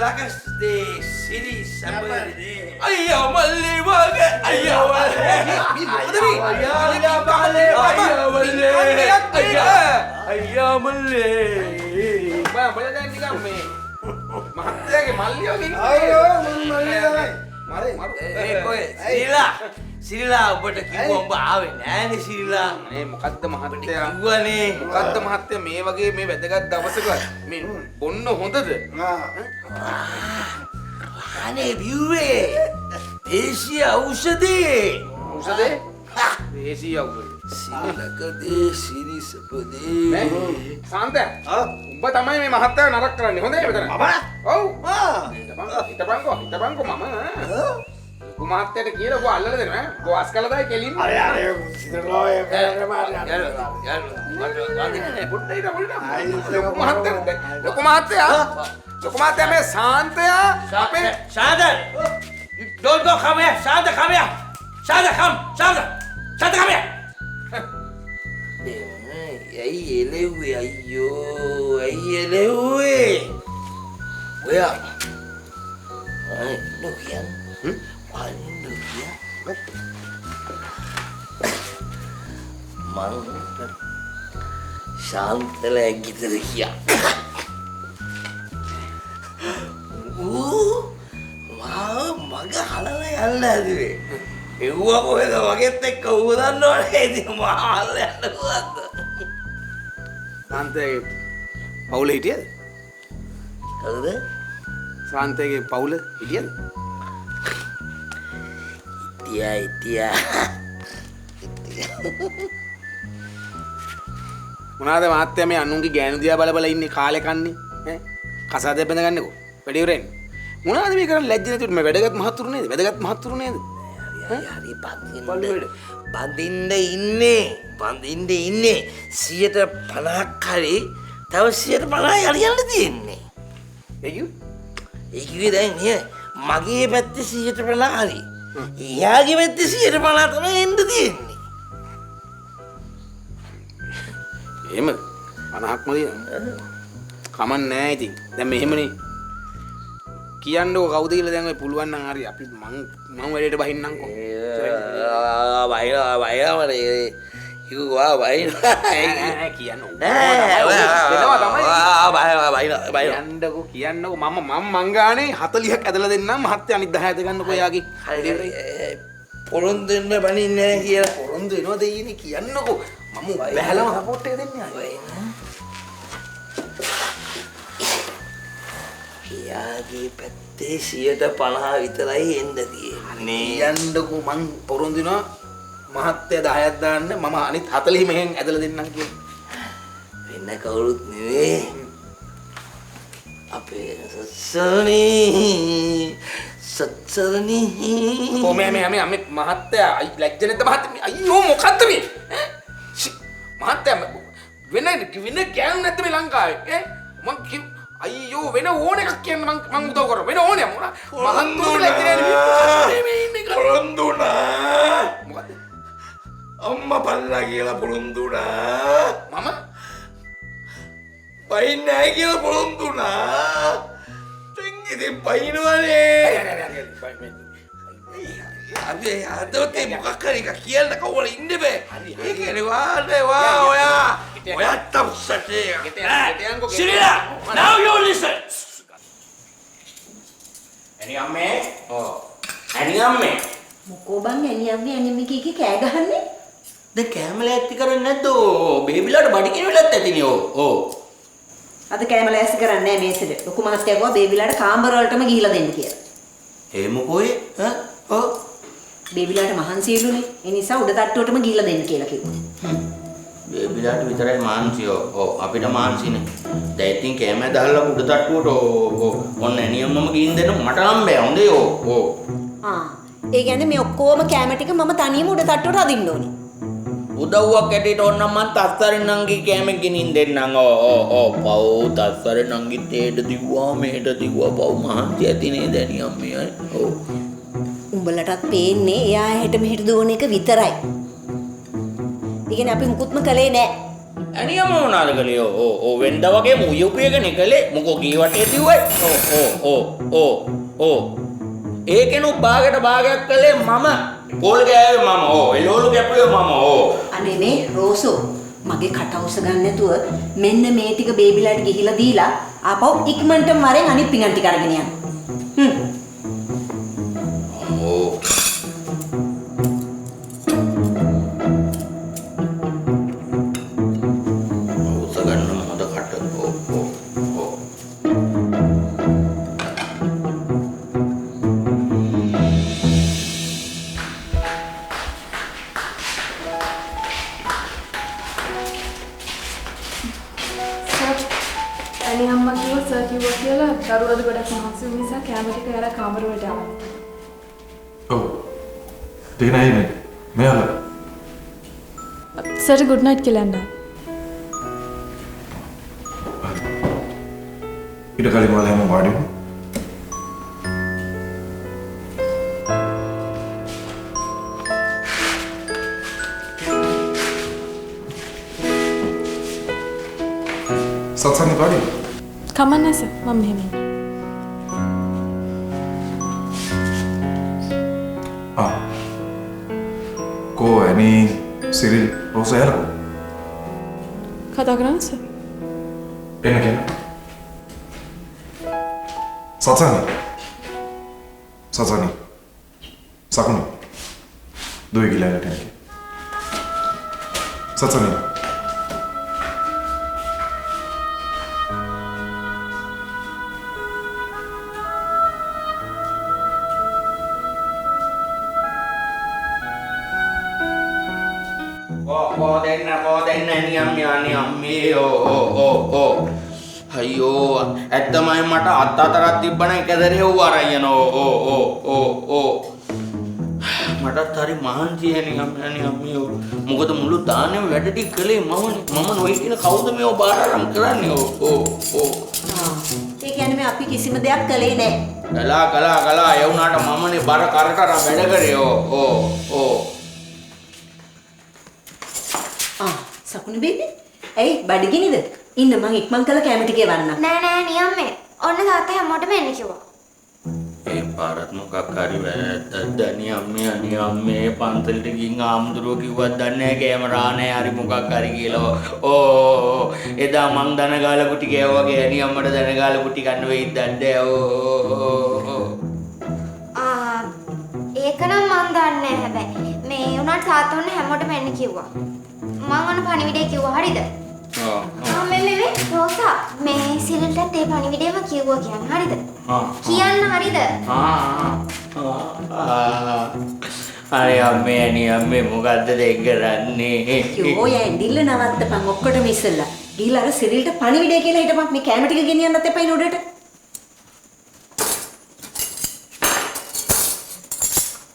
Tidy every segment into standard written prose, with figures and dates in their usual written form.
ලකස් දේ සිරි සබරේ අයියා මල්ලේ වගේ අයියා මල්ලේ මොකද මේ අයියා මල්ලේ අයියා මල්ලේ බා බල දැන් නිකන් මේ මහත්තයාගේ මල්ලිය වගේ අයියෝ මම මල්ලිය ඒ කොයි සිරිලා ඔබට කිව්වා ඔබ ආවේ නෑනේ සිරිලා මේ මොකද්ද මහත්තයා කිව්වනේ මොකද්ද මහත්තයා මේ වගේ මේ වැදගත් දවසක මේ බොන්න හොඳද අනේ බිව්වේ දේශීය ඖෂධේ දේශීය ඖෂධ සිරිලකදී සිරිසපදේ සාන්ත උඹ තමයි මේ මහත්තයා නරක කරන්නේ හොඳේ මෙතන ඔව් හිටපන්කෝ මම ලොකු මහත්තයාට කියලා ඔබ අල්ලලා දෙනවා ඔබ අස් කළා දායි කෙලින්ම අර සිතනවා ඒ ලොකු මහත්තයා මේ සාන්තයා අපේ Shada don't go come here Shada come here Shada come come here ඇයි එලෙව්වේ අයියෝ ඇයි එලෙව්වේ ඔයා අනේ නොකියන් මං ශාන්තල ඇගිතර කියා මග හලල යන්න ඇදුවේ එව්වා කොහෙද වගෙත් එක්ක ඌ දන්නවනේ ඉතින් මම හලල යන්න කොහොමද සාන්තගේ පවුල හිටියද හරිද සාන්තගේ පවුල හිටියද ඉතියා මොනවාද මහත්තයා මේ අනුන්ගේ ගෑනු දිහා බල බල ඉන්නේ කාලේ කන්නේ ඈ කසාද බැඳගන්නකෝ වැඩි ඉවරෙන්නේ මොනවාද මේ කරන්නේ ලැජ්ජ නැතුව මේ වැදගත් මහතුරු නේද හරි බඳින්න ඉන්නේ 150ක් හරි තව 150යි හරියන්න තියෙන්නේ ඒ දැන් මගේ පැත්තේ 150 හරි එයාගේ පැත්තේ 150 තමයි එන්න තියෙන්නේ එහෙම 50ක්ම දිනන කමක් නැහැ ඉතින් දැන් මෙහෙමනේ කියන්නකෝ කවුද කියලා දැන් ඔය පුළුවන් නම් හරි අපි මං වැඩේට බහින්නම්කෝ බයිලා ඉුවා බයිලා කියන්න බයිලා කියන්නකෝ මම මංගානේ 40ක් ඇදලා දෙන්නම් මහත්තයා අනිත් 10 ඇද ගන්නකෝ යාගේ පොරොන්දු වෙන්න බනින්නේ නැහැ කියලා පොරොන්දු වෙනවා දෙයිනේ කියන්නකෝ මම බැලම සපෝට් එක දෙන්නේ එයාගේ පැත්තේ 150 විතරයි එන්න තියෙන්නේ කියන්නකෝ මං පොරොන්දු වෙනවා මහත්තයා 10ක් දාන්න මම අනිත් 40 මෙහෙන් ඇදලා දෙන්නම් කියලා වෙන කවුරුත් නෙවෙයි අපේ සත්සරණී කොහොම මේ මහත්තයා ලැජ්ජ නැද්ද මහත්තයා අයියෝ මොකද්ද මේ මහත්තයා වෙන ගෑනු නැද්ද මේ ලංකාවේ මං අයියෝ වෙන ඕන එකක් කියන්න මං උදව් කරා වෙන ඕනේ මොනවා මහත්තුරු ලැජ්ජ නැහැ මේ ඉන්නේ පොරොන්දුනා මොකද්ද අම්මා පල්ලා කියලා පොරොන්දුනා මම පයින් නැහැ කියලා පොරොන්දුනා දැන් ඉතින් පයින්නවනේ අපි අදෝතේ මොකක් හරි එකක් කියන්න කවුරු ඉන්න බෑ ඒකනේ වා ඔයා තවුසට සිරිලා now you listen ඇනියම්මේ මොකෝ බං ඇනියම්මේ කීකේ කෑ ගහන්නේ දැන් කැමල ඇත්ති කරන්නේ නැද්ද බේබිලාට බඩ කිනවලත් ඇතිනේ ඕ අද කෑම ලෑස්ති කරන්නේ නැහැ මේසෙද ලොකු මහත්තයා කිව්වා බේබිලාට කාමර වලටම ගිහිලා දෙන්න කියලා ඒ මොකෝයි ඔව් බේබිලාට මහන්සියලුනේ ඒ නිසා උඩ තට්ටුවටම ගිහිලා දෙන්න කියලා කිව්වා බේබිලාට විතරයි මාන්සිය ඔව් අපිට මාන්සිනේ දැන් ඉතින් කැම දාලා උඩ තට්ටුවට ඔන්න ඇනියම්මම ගිහින් දෙන්න මට නම් බෑ හොඳේ ඕ ඒ කියන්නේ මේ ඔක්කොම කැම ටික මම තනියම උඩ තට්ටුවට අදින්න ඕනේ උදව්වක් ඇටියට ඕනම් මං තස්සරේ නංගි කැමෙන් ගෙනින් දෙන්නම් ඕ පව් තස්සරේ නංගි තේට දිව්වා මේට දිව්වා පව් මහන්සි ඇතිනේ දැනියම්මේ ඔව් උඹලටත් පේන්නේ එයා හෙට මෙහෙට දුවන එක විතරයි. ඒ කියන්නේ අපි මුකුත්ම කළේ නෑ. ඇනියම මොනාද කළේ? ඕ වෙන්ද වගේ මුයුපියකනේ කළේ. මොකෝ කී වටේ තිව්වේ? ඕ ඒකෙනු භාගයක් කළේ මම. පොල් ගෑවේ මම. එළවලු කැපුවේ මම. අනේ මේ රෝසෝ මගේ කටවුස ගන්න නැතුව මෙන්න මේ ටික බේබිලාට ගිහිලා දීලා ආපහු ඉක්මනටම වරෙන් අනිත් පිඟන් ටික අරගෙන යන්න. අනේ අම්මා කිව්වා සර් කිව්වා කියලා දරුවද ගොඩක් මහන්සි වුන නිසා කැම ටික යාලා කාමර වලට ආවා. ඔව්. දෙනයි නේ. මෙයාලා. සර් ගුඩ් නයිට් කියලා යන්න. ඊට කලින් මාලා හැම වාඩි වුණා. සත්සන්න වාඩි. කමන්නේ සර් මම මෙහෙම ඉන්නම්. Ko ini Cyril Rosa ya? කතා කරන්න සර්. එන්න කියන්න. සත්සන්න. සකුණු. දුවේ ගිලා යන්න කෙනෙක්. සත්සන්න. Koden අම්මේ අයියෝ ඇත්තමයි මට අත්තරක් තිබ්බන එකදරේ වූ අරයන මටත් හරි මහන්සිය අම්මේ මොකද මුළු දානෙම වැඩ ටික කළේ මම නොයි කියන කවුද මේව බාර අරන් කරන්නේ ඒ කියන්නේ මේ අපි කිසිම දෙයක් කළේ නැහැ. කළා ඒ වුණාට මමනේ බර කරට අරන් වැඩ කරේ සකුණු බේබි ඇයි බඩගිනිද? ඉන්න මං ඉක්මන් කළ කැම ටික එවන්නම්. නෑ නියම්මේ. ඔන්න තාත්තා හැමෝටම එන්න කිව්වා. ඒ පාරත් මොකක් හරි වැරද්දක්ද අනියම්මේ පන්සලට ගිහින් ආම්දුරුව කිව්වත් දන්නේ නැහැ කැමරා නැහැ හරි මොකක් හරි කියලා. එදා මං දන ගාලා කුටි කෑවා වගේ අනියම්මට දන ගාලා කුටි කන්න වෙයිද දන්නේ ඒක නම් මන් දන්නේ නැහැ හැබැයි. මේ උනාට තාත්තා ඔන්න හැමෝටම එන්න කිව්වා. මං අන්න පණිවිඩය කිව්වා හරිද? මේ රෝසා මේ සිරිල්ටත් ඒ පණිවිඩයම කිව්වා කියන්නේ හරිද? කියන්න හරිද? අනේ අම්මේ මොකද්ද දෙක කරන්නේ? යෝ යා ඇඬිල්ල නවත්තපන් ඔක්කොටම ඉස්සෙල්ලා. ගිහිල්ලා අර සිරිල්ට පණිවිඩය කියලා හිටපන්. මේ කැම ටික ගෙනියන්නත් එපා නෝඩට.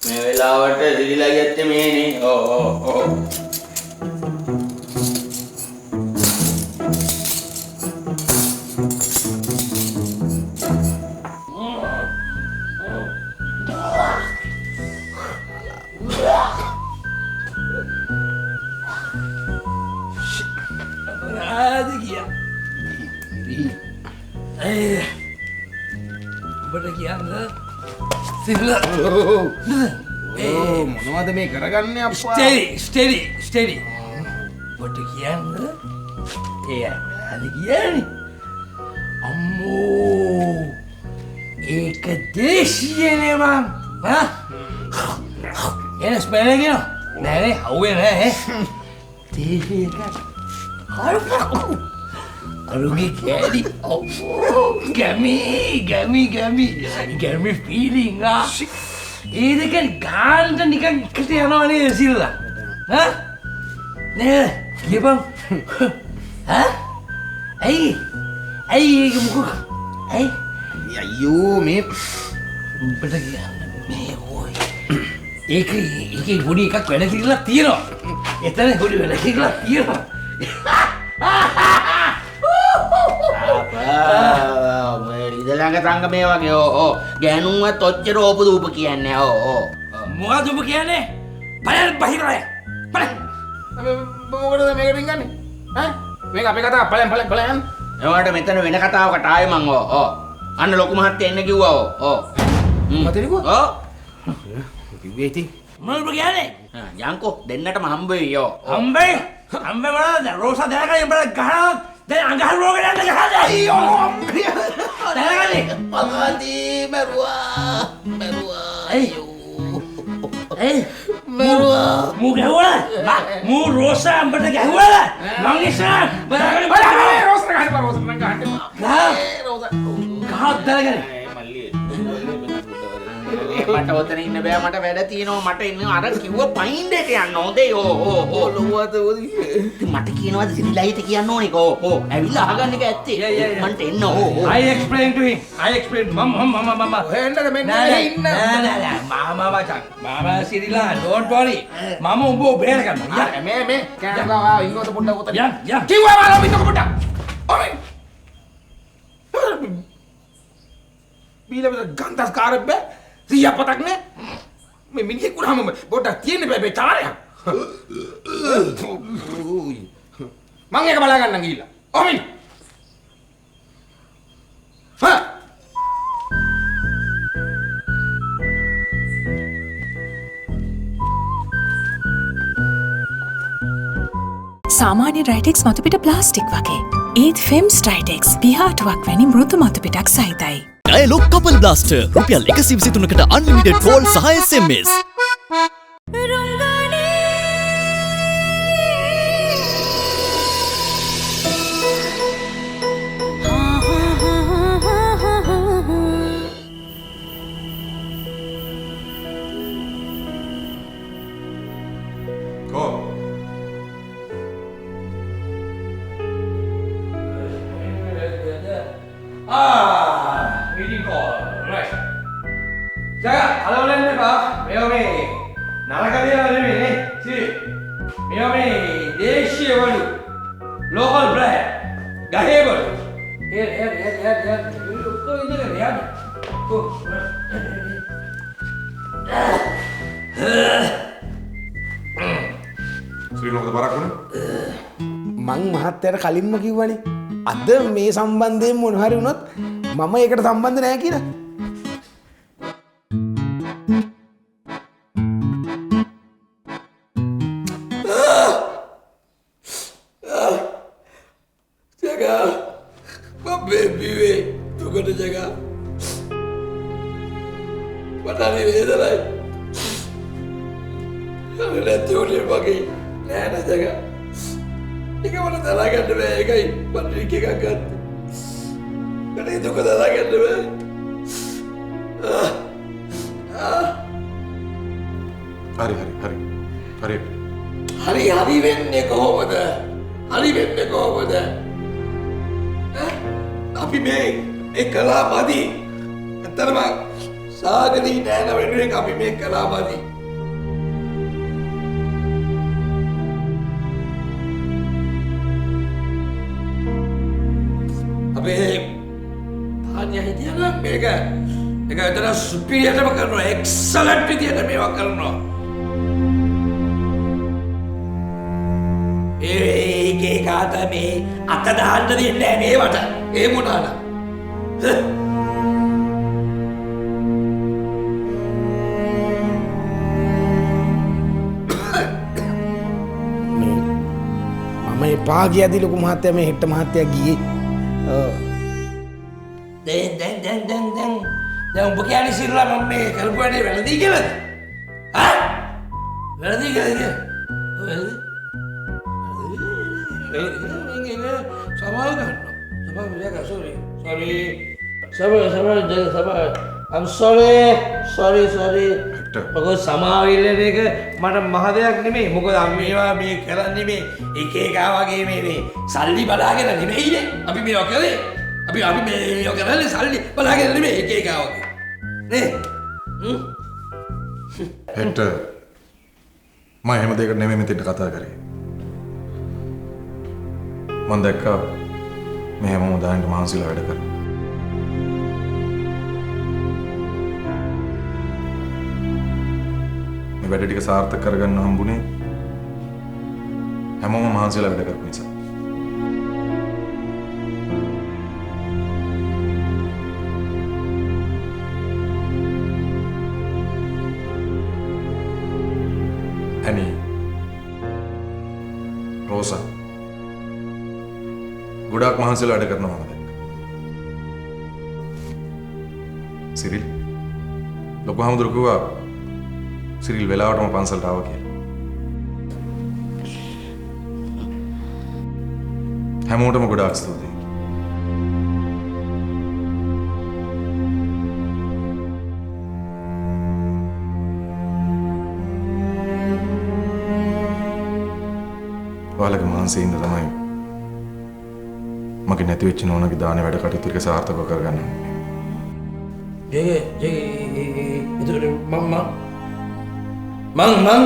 මේ වෙලාවට සිරිලා යත්තේ මේනේ. මොනවද මේ කරගන්නේ අප්පා? ස්ටෙඩි. ඔට කියන්න අද කියන්නේ අම්මෝ ඒක දේශීයනේ මං එන ස්පෙලගෙන නෑනේ හවුවේ නෑ දේශීය එක අරුගේ කෑලි ගැමි ෆීලිං ඒ දෙක ගාන්ට නිකන් එකට යනවා නේද සිල්ලා නේද කියපන් ඇයි ඒක මොකක් ඇයි අයියෝ මේ උඹට කියන්න මේ ඕයි ඒකේ පොඩි එකක් වැඩ කියලා තියෙනවා එතන පොඩි වැඩ කියලා තියෙනවා ඉදලඟ සංග මේ වගේ ගෑනුන්වත් ඔච්චර ඕපු දූප කියන්නේ මොකද උඹ කියන්නේ බලන්න බහිරය බලන්න මොකටද මේකට ගන්නේ? මේක අපේ කතාව බලන්න. එයාට මෙතන වෙන කතාවකට ආයේ මං ඕ. අන්න ලොකු මහත්තයා එන්න කිව්වා ඕ. මතේ කිව්වා? ඕ. කිව්වේ ඉතින්. මොනවද කියන්නේ? යන්කෝ දෙන්නටම හම්බ වෙයි යෝ. හම්බේ මොනවද? රෝසා දැනගන්න උඹලා ගහනවා. දැන් අඟහරු රෝගෙ යන්න ගහද? අයියෝ. දැනගන්නේ. පගදී මරුවා. අයියෝ. මරුවා. මූ ගැහුවා. මූ රෝසා අම්බට ගැහුවා. මං ඉස්සරහ බලන්න. රෝසා ගහන්න. ගහත් දැනගන්න. මට ඔතන ඉන්න බෑ මට වැඩ තියෙනවා මට ඉන්න අර කිව්ව පයින් දෙට යන්න හොඳේ මට කියනවාද සිරිලයිට කියන්න ඕනේ ඕ ඇවිල්ලා අහගන්න එක ඇත්තේ මන්ට එන්න I explain to him. I explain. මම හොයන්නද මෙන්න ඉන්න. නෑ මාමා මචං. මාමා සිරිලා don't worry. මම උඹව බේර ගන්නවා. මේ කෑනවා ඉන්නකොට පොඩ්ඩක් උතන. යම්. කිව්වා මාලා ඉන්නකොට පොඩ්ඩක්. ඔමෙන්. බීලා ගන්දස් කාරෙබ්බ සියා පතක් නේ. මේ මිනිහෙක් උනහම පොඩ්ඩක් තියෙන්න බෑ මේ චාරයක්. මං එක බලා ගන්න ගිහිල්ලා. ඔමෙන්. හා සාමාන්‍ය රයිටෙක්ස් මතුපිට ප්ලාස්ටික් වගේ. ඒත් ෆෙම්ස් රයිටෙක්ස් පිහාටුවක් වැනි මෘදු මතුපිටක් සහිතයි. ඩයලොග් කපල් බ්ලාස්ටර් රුපියල් 123කට අන්ලිමිටඩ් කෝල් සහ SMS. meeting call. Right. Jaga, kalau lain ni pak, me nalakadiya නෙමෙයි නේ. See, me දේශීය වලු, local brand, ගහේ වලු. ඔක්කොම ඉඳගෙන යන්න. ශ්‍රී ලෝකද බරක් වුණේ? මං මහත්තයට කලින්ම කිව්වනේ. අද මේ සම්බන්ධයෙන් මොන හරි වුණොත් මම ඒකට සම්බන්ධ නැහැ කියලා. jaga baby we tukar jaga padahal ini adalah ada teori bagi nana jaga ini mana talaga deh kai pandri ke kagat karena itu kata talaga deh hari වෙන්නේ කොහොමද hari වෙන්නේ කොහොමද අපි මේ කලා මදි ඇත්තටම සාගදී නෑන වෙනුවෙන් අපි මේ කලා මදි අපේ තාන්‍ය හිටියනම් මේක එතන සුපිරියටම කරනවා එක්සලන්ට් විදියට මේවා කරනවා ඒකේ කාට මේ අත දාන්න දෙන්නේ නැහැ මේවට ඒ මොනාද මම එපා ගියදී ලොකු මහත්තයා මේ හෙට්ට මහත්තයා ගියේ දැන් උඹ කියන්නේ සිරලා මම මේ කරපු වැඩේ වැරදි කියලාද? හා? වැරදි කියලාද? සමාව ගන්නවා. සමාව විලා sorry. I'm sorry. මොකද සමාව ඉල්ලන එක මට මහ දෙයක් නෙමෙයි. මොකද මේවා මේ කරන්නේ මේ එක එක වගේ මේ සල්ලි බලාගෙන නෙමෙයිනේ. අපි මේවා කරේ. අපි මේවා කරන්නේ සල්ලි බලාගෙන නෙමෙයි එක එක වගේ. නේ? හෙට මම හැම දෙයකට නෙමෙයි මෙතෙන්ට කතා කරේ. මම දැක්කා මේ හැමෝම දාන්න මහන්සිලා වැඩ කරනවා. මේ වැඩ ටික සාර්ථක කරගන්න හම්බුනේ හැමෝම මහන්සිලා වැඩ කරපු නිසා. වහන්සේලා වැඩ කරනවා මම දැක්කා. සිරිල් ලොකු හාමුදුරුවෝ කිව්වා සිරිල් වෙලාවටම පන්සලට ආවා කියලා. හැමෝටම ගොඩාක් ස්තුතියි. ඔයාලගේ මහන්සියින්ද තමයි මගේ නැති වෙච්ච නෝනගේ දානේ වැඩ කටයුතු ටික සාර්ථකව කරගන්න ඕනේ. එතකොට මං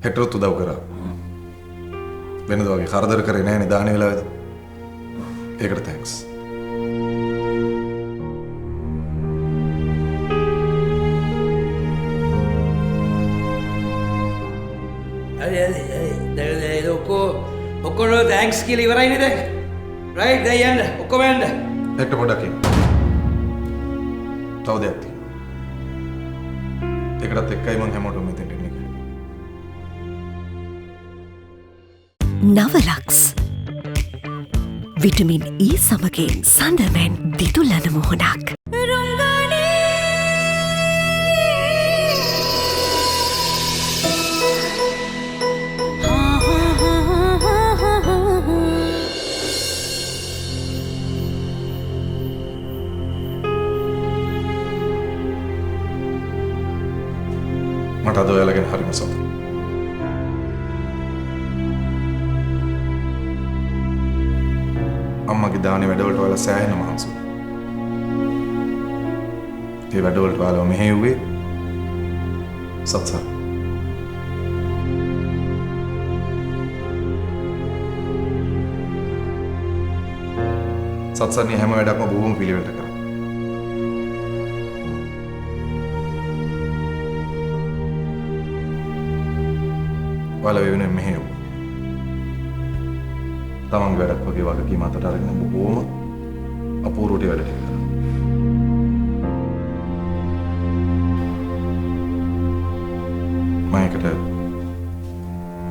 හෙටරොත් උදව් කරා. වෙනද වගේ කරදර කරේ නෑනේ දානේ වෙලාවේදී. ඒකට තැන්ක්ස්. ඔක්කොම තැන්ක්ස් කියලා ඉවරයිනේ දැන්. රයිට් දැන් යන්න. ඔක්කොම යන්න. හෙට පොඩක් ඉන්න. තව දෙයක් තියෙනවා. ඒකටත් එක්කයි මම හැමෝටම මෙතෙන්ට එන්නේ කියලා. නවලක්ස් විටමින් E සමගින් සඳමෙන් දිදුලන මුහුණක්. මට අද ඔයාලා ගැන හරිම සතුටුයි. අම්මගේ දානේ වැඩවලට ඔයාලා සෑහෙන මහන්සි වුණා. ඒ වැඩවලට ඔයාලා මෙහෙයුවේ සත්සන්. සත්සන්නේ හැම වැඩක්ම බොහොම පිළිවෙලට කරා. ඔයාලා වෙනුවෙන් මෙහෙයුවා. තමන්ගේ වැඩක් වගේ වගකීම අතට අරගෙන බොහොම අපූර්වට වැඩ ටික කරා. මම ඒකට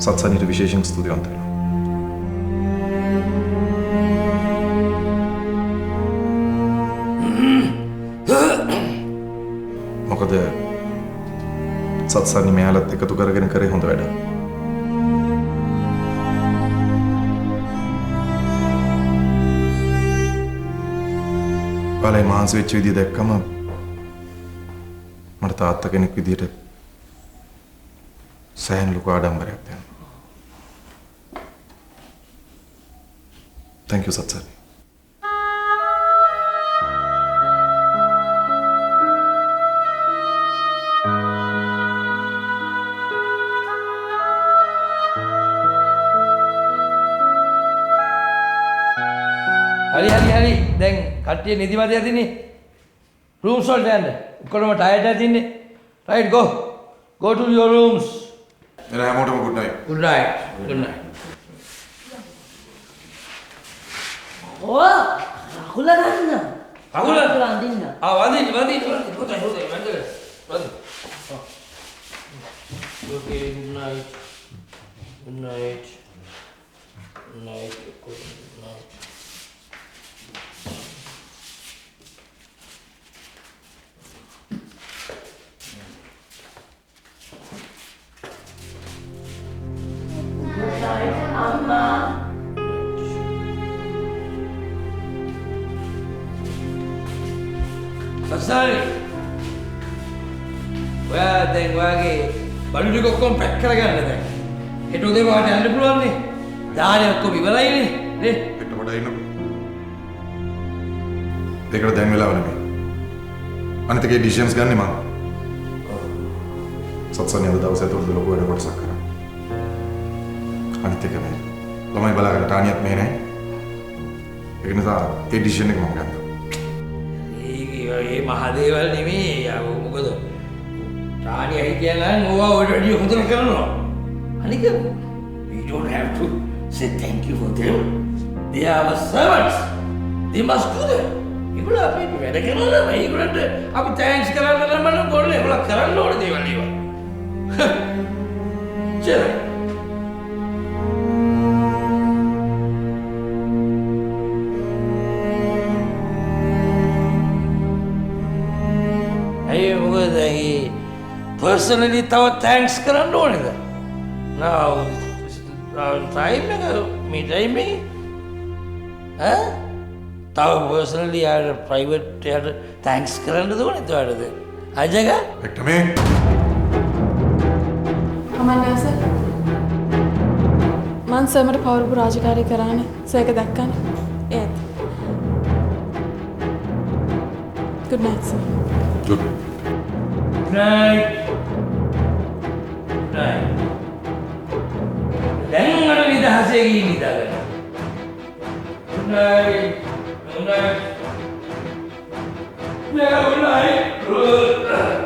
සත්සන්නීට විශේෂයෙන් ස්තුතිවන්ත වෙනවා. මොකද සත්සන්නී මෙයාලත් එකතු කරගෙන කරේ හොඳ වැඩක්. ඔයාලා මහන්සි වෙච්ච විදිය දැක්කම මට තාත්තා කෙනෙක් විදියට සෑහෙන ලොකු ආඩම්බරයක් දැනෙනවා. Thank you සත්සන්නී. හරි දැන් කට්ටිය නිදිමත ඇතිනේ. රූම්ස් වලට යන්න. ඔක්කොම ටයර්ඩ් ඇතින්නේ. Right go to your rooms. එන හැමෝටම good night. Good night. රකුල ගන්න. රකුල අඳින්න. වදින්න. හොඳයි වැන්දල. වදින්න. Okay, good night. Good night. Good night. Good night. Sasari, දැන් ඔයාගේ බඩු ටික ඔක්කොම පැක් කරගන්න දැන්. හෙට උදේ වාට යන්න පුළුවන් නේ. දානේ ඔක්කොම ඉවරයිනේ නේ. හෙට පොඩ ඉන්නකෝ. ඒකට දැන් වෙලාව නෙමෙයි. අනිත් එකේ ඩිසිෂන්ස් ගන්නෙ මම. සත්සන්නී අද දවසේ තුරු ලොකු වැඩ කොටසක් කරා. අනිත් එක මේ ළමයි බලාගෙන ටානියත් මෙහෙ නැහැ. ඒක නිසා ඒ ඩිසිෂන් එක මම ගත්තා. ඒ මහදේවල් නෙමෙයි. මොකද ටානිය හිටියනම් ඕවා ඔය වැඩි හොඳට කරනවා. අනික we don't have to say thank you for them. They are our servants. They must do that. ඒගොල්ලෝ අපි වැඩ කරනවා. ඒගොල්ලන්ට අපි thanks කරන්න නම් මොන්නේ ඒගොල්ලෝ කරන්න ඕනේ දේවල් ඒවා. චරයි. ඇයි මොකද ඒ පර්සනලි තව තැන්ක්ස් කරන්න ඕනේද? now ටයිම් එක මේ ටයිම් එකේ තව පර්සනලි යාර ප්‍රයිවට් යාර තැන්ක්ස් කරන්න ඕනේද ඔයාලද? අජග වික්ටර් මේ කමන්නේ සර්. මං සර්මට පවරපු රාජකාරී කරානේ. සර් එක දැක්කනේ. ඒත්. good night sir. good night. දැන් අර විදහසේ ගිහින් ඉඳලා. good night. good night. good night.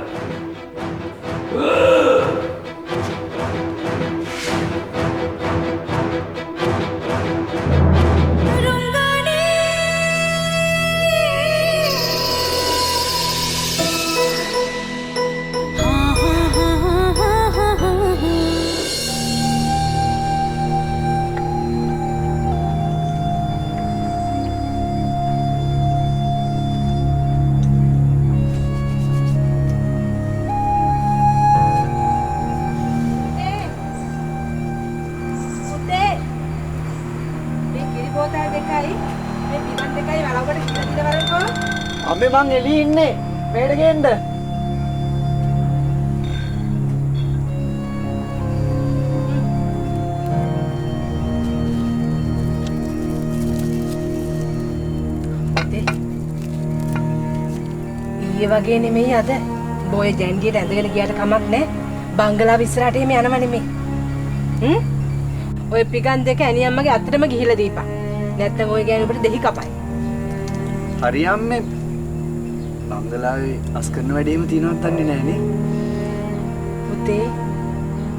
අම්මේ මං එළියේ ඉන්නේ. මේකට ගේන්න. ඊයේ වගේ නෙමෙයි අද. බෝය ජැන්ඩියට ඇඳගෙන ගියාට කමක් නැහැ. බංගලාව ඉස්සරහට එහෙම යනව නෙමෙයි. ඔය පිගන් දෙක ඇණි අම්මගේ අතටම ගිහිලා දීපන්. නැත්තම් ඔය ගෑනු උඹට දෙහි කපයි. හරි අම්මේ. බංගලාවේ අස් කරන වැඩේම තියෙනවත් අන්නේ නැහනේ. පුතේ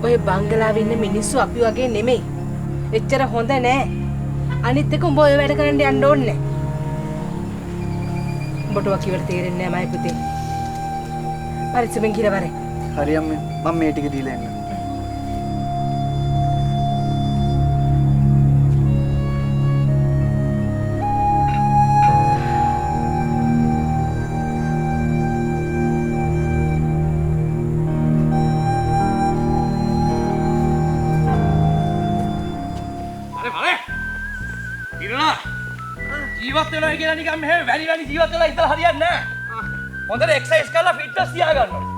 ඔය බංගලාවේ ඉන්න මිනිස්සු අපි වගේ නෙමෙයි. එච්චර හොඳ නෑ. අනිත් එක උඹ ඔය වැඩ කරන්න යන්න ඕනේ නෑ. උඹට වකිවට තේරෙන්නේ නෑ මයි පුතේ. පරිස්සමෙන් කියලා වරේ. හරි අම්මේ. මම මේ ටික දීලා එන්න. ජීවත් වෙනවා කියලා නිකන් මෙහෙම වැඩි වැඩි ජීවත් වෙලා ඉඳලා හරියන්නේ නැහැ. හොඳට එක්සර්සයිස් කරලා ෆිට්නස් තියාගන්න ඕනේ.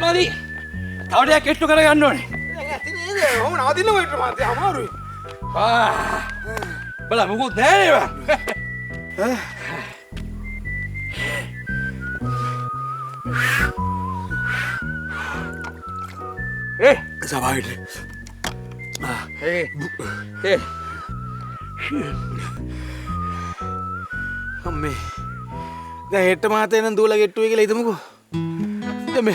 මාදි. තව ටිකක් කෙට්ටු කරගන්න ඕනේ. ඇති නේද? ඔහොම නවතින්න ඔය මාතේ අමාරුයි. බලා මොකුත් නැහැ නේද? සබාවිට. අම්මේ දැන් හෙට මාතේ නම් දූලා ගෙට්ටුවේ කියලා හිතමුකෝ. දැන්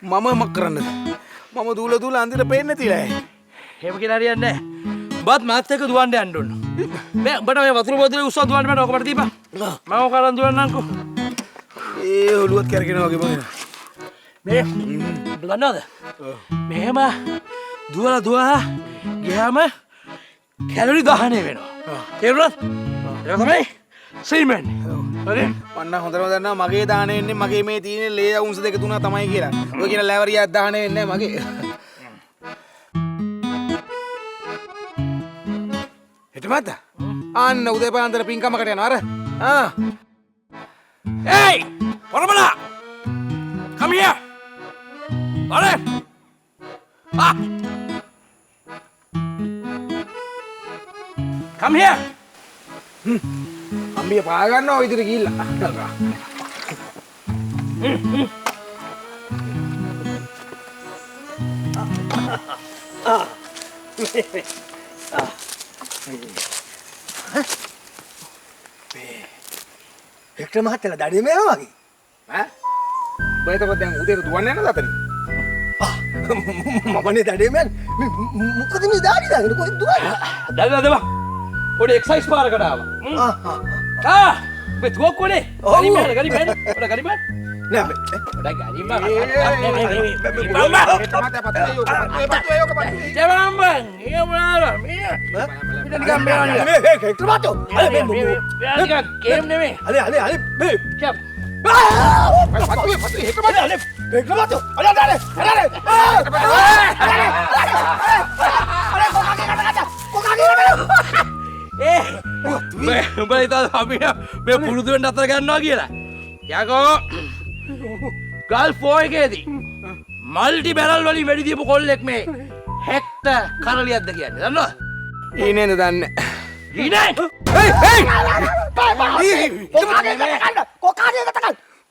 මම මක් කරන්නද? මම දූලා අන්තිමට පේන්නේ නැතිලා. එහෙම කියලා හරියන්නේ නැහැ. බත් මාත් එක්ක දුවන්න යන්න ඕන. මේ උඹට මේ වතුර බෝතලේ උස්සව දුවන්න බෑ. ඔක මට දීපන්. මම ඔක අරන් දුවන්නම්කෝ. ඒ ඔළුවත් කරකිනවා වගේ මම. මේ බලන්නද? මෙහෙම දුවලා ගියාම කැලරි දහනය වෙනවා. තේරුණාද? ඒක තමයි සීමෙන්. හරි? මන්න හොඳටම දන්නවා මගේ දාහනේ එන්නේ මගේ මේ තියෙන ලේ අවුන්ස 2 3 තමයි කියලා. ඔය කියන ලැවරියක් දාහනේ වෙන්නේ නැහැ මගේ. හිටමද? අන්න උදේ පාන්දර පින්කමකට යනවා අර. Hey! Formula! Come here! Vale! Ah! Come here! අම්බිය පා ගන්නවා ඔය විදිහට ගිහිල්ලා. වික්ටර් මහත්තයා දඩේ මේවා වගේ. ඈ? ඔය එතකොට දැන් උදේට දුවන්නේ නැද්ද අතනින්? මමනේ දඩේ මෑන්. මොකද මේ දාඩි දාගෙන කොහෙද දුවන්නේ? දැන් පොඩි එක්සයිස් පාරකට ආවා. මේ තුවක්කුවනේ. ගරි බෑන. ඔය ගරි බෑන. නෑ ගොඩක් ගාලින් බං උඹ හිතා අපි මේ පුරුදුවෙන් අතර ගන්නවා කියලා. යකෝ ගල් ෆෝ එකේදී මල්ටි බැරල් වලින් වෙඩි දීපු කොල්ලෙක් මේ හෙක්ට කරලියක්ද කියන්නේ. දන්නවද? ඊනේද දන්නේ. ඊනේ.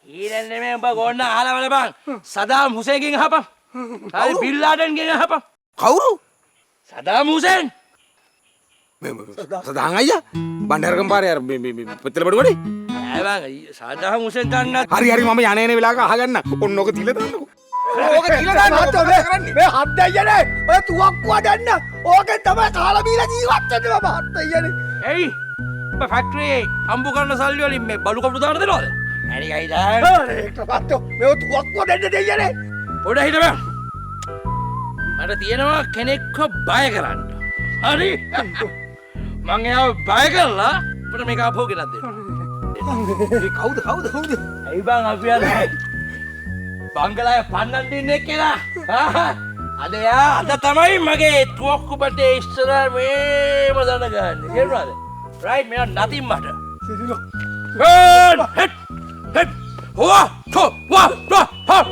ඊනේ නෙමෙයි උඹ ගොන්න ආලවල බං. සදාම් හුසේන්ගෙන් අහපන්. හරි බිල් ලාඩන්ගෙන් අහපන්. කවුරු? සදාම් හුසේන්. සදාම් අයියා බණ්ඩාරකම් පාරේ අර පෙත්තල බඩුවනේ. නෑ බං සදාම් හුසේන් දන්නත්. හරි මම යන්නේ වෙලාවක අහගන්න. ඔන්න ඔක තියලා දාන්නකෝ. ඕක තියලා දාන්න මත්තෝ මේ කරන්නේ. මේ හත් අයියනේ ඔය තුවක්කුව ගන්න. ඕකෙන් තමයි කාලා බීලා ජීවත් වෙන්නේ මම හත් අයියනේ. එයි ඔබ ෆැක්ටරියේ අම්බු කරන සල්ලි වලින් මේ බඩු කපුටු දාන්න දෙනවද? හරි ගයි දාන්න. ඒක මත්තෝ මේ තුවක්කුව දෙන්න දෙයියනේ. පොඩ හිටපන්. මට තියෙනවා කෙනෙක්ව බය කරන්න. හරි. මං එයාව බය කරලා අපිට මේක ආපහු ගෙනත් දෙන්න. මේ කවුද? ඇයි බං අපි අද බංගලාවේ පන්නන් දින්නේ කියලා. අද තමයි මගේ තුවක්කු බටේ ඉස්සර මේම දැනගන්නේ. කියනවාද? රයිට් මේ nothing matter. හෙට් හෙට් හොවා තෝ වා වා හා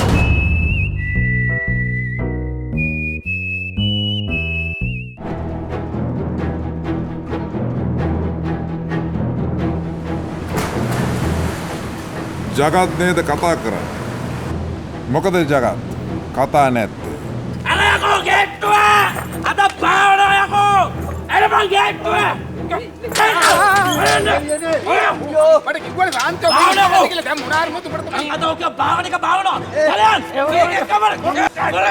ජගත් නේද කතා කරන්නේ? මොකද ජගත් කතා නැත්තේ? අර යකෝ ගේට්ටුව! අද භාවනා යකෝ! එළපන් ගේට්ටුව! මට කිව්වනේ සාන්තෝ කියලා දැන් මොනාරි මොතු උඹට තමයි අද ඔක භාවනික භාවනා! බලයන්!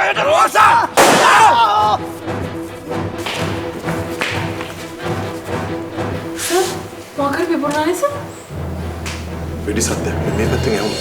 ඒක රෝසා! මොකක්ද විපුරණානේ සර්? වෙඩි සද්දයක් මේ පැත්තෙන් ඇහුණා.